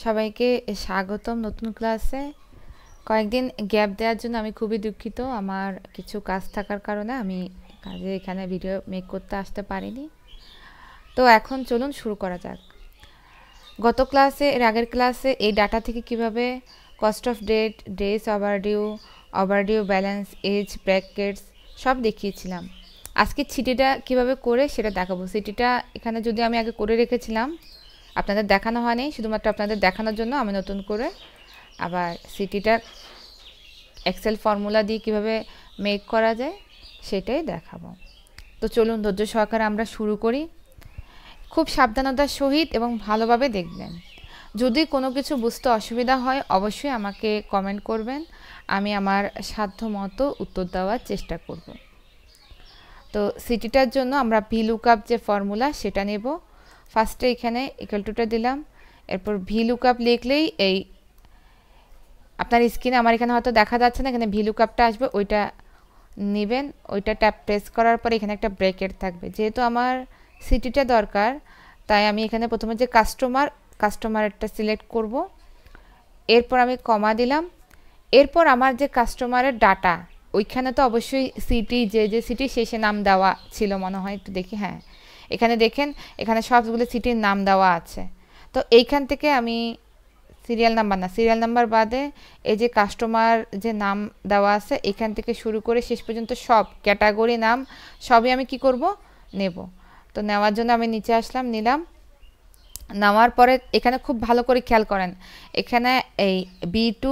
সবাইকে স্বাগতম নতুন ক্লাসে। কয়েকদিন গ্যাপ দেওয়ার জন্য আমি খুবই দুঃখিত। আমার কিছু কাজ থাকার কারণে আমি কাজে এখানে ভিডিও মেক করতে আসতে পারিনি। তো এখন চলুন শুরু করা যাক। গত ক্লাসে এর আগের ক্লাসে এই ডাটা থেকে কিভাবে cost of date, days overdue balance, age, brackets সব দেখিয়েছিলাম। আজকে সিটিটা কিভাবে করে সেটা দেখাবো। সিটিটা এখানে যদি আমি আগে করে রেখেছিলাম, আপনাদের দেখানো হয়নি, শুধুমাত্র আপনাদের দেখানোর জন্য আমি নতুন করে আবার সিটিটা এক্সেল ফর্মুলা দিয়ে কিভাবে মেক করা যায় সেটাই দেখাবো। তো চলুন ধৈর্য সহকারে আমরা শুরু করি। খুব সাবধানতার সহিত এবং ভালোভাবে দেখবেন। যদি কোনো কিছু বুঝতে অসুবিধা হয় অবশ্যই আমাকে কমেন্ট করবেন, আমি আমার সাধ্য মতো উত্তর দেওয়ার চেষ্টা করব। তো সিটিটার জন্য আমরা ভি লুকআপ যে ফর্মুলা সেটা নেব। ফার্স্টে এখানে ইকুয়াল টুটা দিলাম, এরপর ভি লুকআপ লিখলেই এই আপনার স্ক্রিনে আমার এখানে হয়তো দেখা যাচ্ছে না, এখানে ভি লুকআপটা আসবে, ওইটা নেবেন। ওইটা ট্যাপ প্রেস করার পরে এখানে একটা ব্র্যাকেট থাকবে। যেহেতু আমার সিটিটা দরকার তাই আমি এখানে প্রথমে যে কাস্টমারেরটা সিলেক্ট করব, এরপর আমি কমা দিলাম। এরপর আমার যে কাস্টমারের ডাটা, ওইখানে তো অবশ্যই সিটি যে সিটি শেষে নাম দেওয়া ছিল মনে হয়, একটু দেখি। হ্যাঁ, এখানে দেখেন, এখানে সবগুলো সিটির নাম দেওয়া আছে। তো এইখান থেকে আমি সিরিয়াল নাম্বার বাদে এই যে কাস্টমার যে নাম দেওয়া আছে এখান থেকে শুরু করে শেষ পর্যন্ত সব ক্যাটাগরি নাম সবই আমি কি করব, নেব। তো নেওয়ার জন্য আমি নিচে আসলাম, নিলাম। নেওয়ার পরে এখানে খুব ভালো করে খেয়াল করেন, এখানে এই B2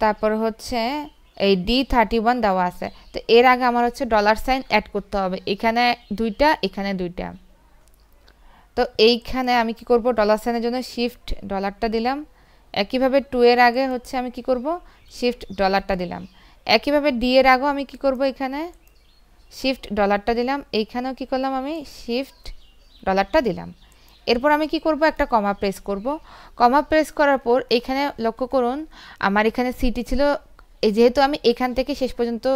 তারপর হচ্ছে এই D31 দেওয়া আছে। তো এর আগে আমার হচ্ছে $সাইন অ্যাড করতে হবে, এখানে দুইটা, এখানে দুইটা। তো এইখানে আমি কি করব, $সাইনের জন্য শিফট ডলারটা দিলাম। একইভাবে 2 এর আগে হচ্ছে আমি কি করব, শিফট ডলারটা দিলাম। একইভাবে ডি এর আগেও আমি কি করব, এখানে শিফট ডলারটা দিলাম। এইখানেও কি করলাম, আমি শিফট ডলারটা দিলাম। এরপর আমি কি করব, একটা কমা প্রেস করব। কমা প্রেস করার পর এখানে লক্ষ্য করুন, আমার এখানে সিটি ছিল, যেহেতু আমি এখান থেকে শেষ পর্যন্ত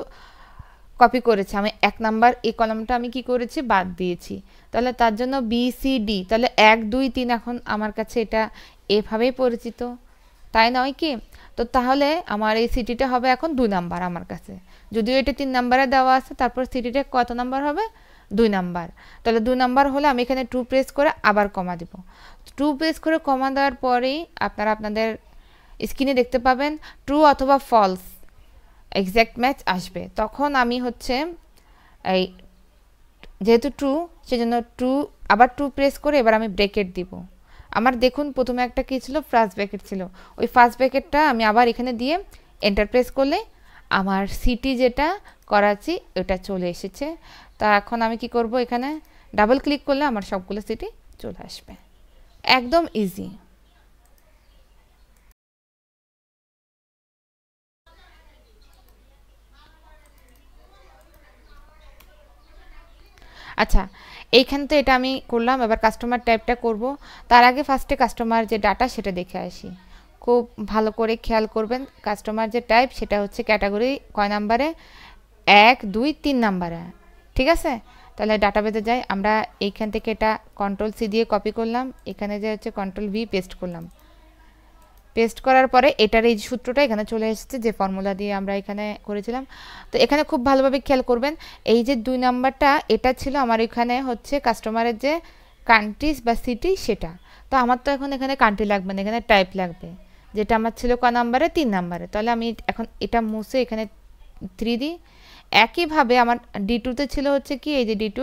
কপি করেছি, আমি 1 নাম্বার এই কলামটা আমি কি করেছি, বাদ দিয়েছি। তাহলে তার জন্য BCD, তাহলে 1 2 3 এখন আমার কাছে এটা এভাবেই পরিচিত, তাই নয় কি? তো তাহলে আমার এই সিটিটা হবে এখন 2 নাম্বার আমার কাছে, যদিও এটা 3 নাম্বারে দেওয়া আছে। তারপর সিটিটা কত নাম্বার হবে, 2 নাম্বার। তাহলে 2 নাম্বার হলে আমি এখানে 2 প্রেস করে আবার কমা দিব। 2 প্রেস করে কমা দেওয়ার পরেই আপনারা আপনাদের স্ক্রিনে দেখতে পাবেন ট্রু অথবা ফলস এক্স্যাক্ট ম্যাচ আসবে। তখন আমি হচ্ছে এই যেহেতু ট্রু সেজন্য আবার 2 প্রেস করে এবার আমি ব্র্যাকেট দিব। আমার দেখুন প্রথমে একটা কি ছিল, ফার্স্ট ব্র্যাকেট ছিল, ওই ফার্স্ট ব্র্যাকেটটা আমি আবার এখানে দিয়ে এন্টার প্রেস করলে আমার সিটি যেটা করাচ্ছি ওটা চলে এসেছে। তা এখন আমি কি করব, এখানে ডাবল ক্লিক করলে আমার সবগুলো সিটি চলে আসবে, একদম ইজি। আচ্ছা, এইখান তো এটা আমি করলাম, এবার কাস্টমার টাইপটা করব। তার আগে ফার্স্টে কাস্টমার যে ডাটা সেটা দেখে আসি। খুব ভালো করে খেয়াল করবেন, কাস্টমার যে টাইপ সেটা হচ্ছে ক্যাটাগরি কয় নাম্বারে, 1 2 3 নাম্বারে, ঠিক আছে? তাহলে ডাটা বেঁধে যায়। আমরা এইখান থেকে এটা কন্ট্রোল সি দিয়ে কপি করলাম, এখানে যে হচ্ছে কন্ট্রোল ভি পেস্ট করলাম। পেস্ট করার পরে এটার এই সূত্রটা এখানে চলে এসেছে, যে ফর্মুলা দিয়ে আমরা এখানে করেছিলাম। তো এখানে খুব ভালোভাবে খেয়াল করবেন, এই যে 2 নাম্বারটা এটা ছিল আমার এখানে হচ্ছে কাস্টমারের যে কান্ট্রিজ বা সিটি সেটা। তো আমার তো এখন এখানে কান্ট্রি লাগবে না, এখানে টাইপ লাগবে, যেটা আমার ছিল ক নাম্বারে, 3 নাম্বারে। তাহলে আমি এখন এটা মুছে এখানে 3 দিই। একইভাবে আমার D2তে ছিল হচ্ছে কি, এই যে D2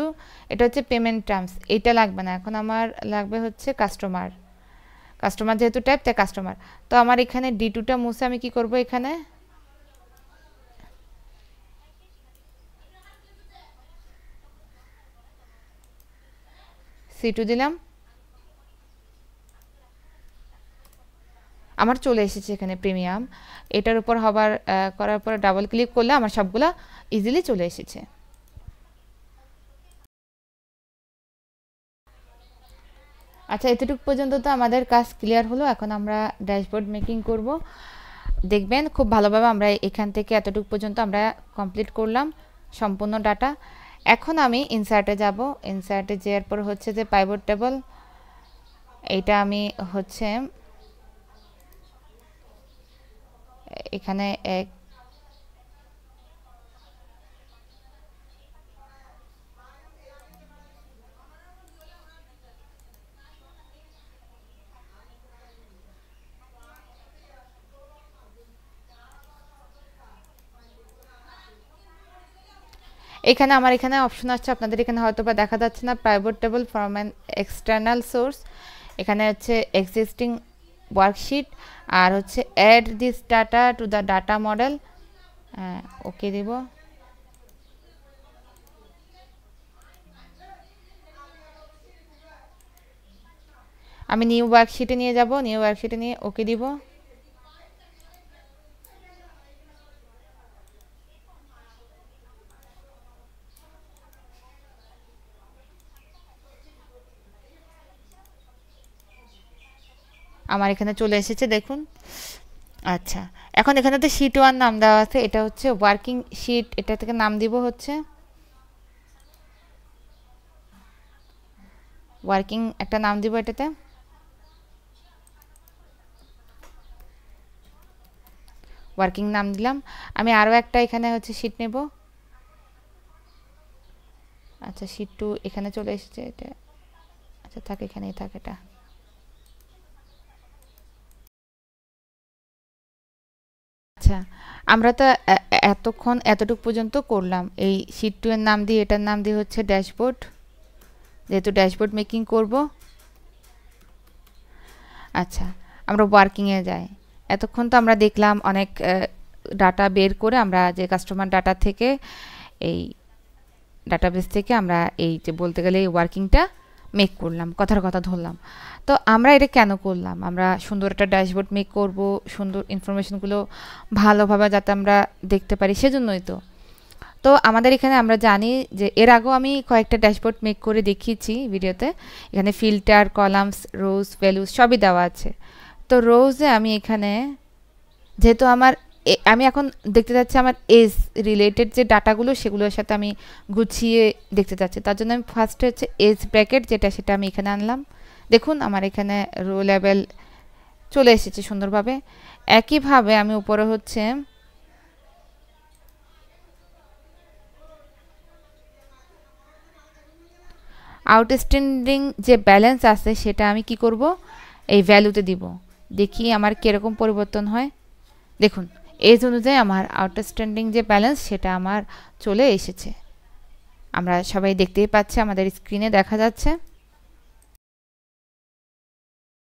এটা হচ্ছে পেমেন্ট টার্মস, এইটা লাগবে না, এখন আমার লাগবে হচ্ছে কাস্টমার যেহেতু টাইপ তাই কাস্টমার। তো আমার এখানে D2টা মুছে আমি কি করব, এখানে C2 দিলাম। আমার চলে এসেছে এখানে প্রিমিয়াম। এটার উপর করার পর ডাবল ক্লিক করলে আমার সবগুলা ইজিলি চলে এসেছে। আচ্ছা, এতটুকু পর্যন্ত তো আমাদের কাজ ক্লিয়ার হলো। এখন আমরা ড্যাশবোর্ড মেকিং করব। দেখবেন খুব ভালোভাবে আমরা এখান থেকে এতটুকু পর্যন্ত আমরা কমপ্লিট করলাম সম্পূর্ণ ডাটা। এখন আমি ইনসার্টে যাব। ইনসার্টে যাওয়ার পর হচ্ছে যে পাইভট টেবল, এটা আমি হচ্ছে এখানে এক এখানে আমার এখানে অপশন আছে, আপনাদের এখানে হয়তো বা দেখা যাচ্ছে না, pivot table from an external source, এখানে হচ্ছে এক্সিস্টিং ওয়ার্কশিট, আর হচ্ছে add this data to the data model, okay দিব। আমি নিউ ওয়ার্কশিটে নিয়ে যাব, নিউ ওয়ার্কশিটে নিয়ে ওকে দিব। আমার এখানে চলে এসেছে দেখুন। আচ্ছা, এখন এখানে তো শিট 1 নাম দেওয়া আছে, এটা হচ্ছে ওয়ার্কিং শিট, এটা থেকে নাম দিব হচ্ছে ওয়ার্কিং, একটা নাম দিব এটাতে, ওয়ার্কিং নাম দিলাম। আমি আরও একটা এখানে হচ্ছে শিট নেব। আচ্ছা, শিট 2 এখানে চলে এসেছে এটা। আচ্ছা থাক, এখানেই থাক এটা। আচ্ছা, আমরা তো এতক্ষণ এতটুকু পর্যন্ত করলাম। এই শিট 2 এর নাম দিয়ে, এটার নাম দিয়ে হচ্ছে ড্যাশবোর্ড, যেহেতু ড্যাশবোর্ড মেকিং করব। আচ্ছা, আমরা ওয়ার্কিংয়ে যাই। এতক্ষণ তো আমরা দেখলাম অনেক ডাটা বের করে, আমরা যে কাস্টমার ডাটা থেকে, এই ডাটাবেস থেকে আমরা এই যে বলতে গেলে এই ওয়ার্কিংটা মেক করলাম, কথার কথা ধরলাম। তো আমরা এটা কেন করলাম? আমরা সুন্দর একটা ড্যাশবোর্ড মেক করব, সুন্দর ইনফরমেশনগুলো ভালোভাবে যাতে আমরা দেখতে পারি, সেজন্যই তো। তো আমাদের এখানে আমরা জানি যে এর আগেও আমি কয়েকটা ড্যাশবোর্ড মেক করে দেখিয়েছি ভিডিওতে। এখানে ফিল্টার, কলামস, রোজ, ভ্যালুজ সবই দেওয়া আছে। তো রোজে আমি এখানে, যেহেতু আমার আমি এখন দেখতে চাচ্ছি আমার এজ রিলেটেড যে ডাটাগুলো, সেগুলোর সাথে আমি গুছিয়ে দেখতে চাচ্ছি, তার জন্য আমি ফার্স্টে হচ্ছে এজ ব্র্যাকেট যেটা, সেটা আমি এখানে আনলাম। দেখুন আমার এখানে রো লেভেল চলে এসেছে সুন্দরভাবে। একইভাবে আমি উপরে হচ্ছে আউটস্ট্যান্ডিং যে ব্যালেন্স আছে সেটা আমি কি করব, এই ভ্যালুতে দিব। দেখি আমার কীরকম পরিবর্তন হয়। দেখুন এজ অনুযায়ী আমার আউটস্ট্যান্ডিং যে ব্যালেন্স সেটা আমার চলে এসেছে। আমরা সবাই দেখতেই পাচ্ছি, আমাদের স্ক্রিনে দেখা যাচ্ছে।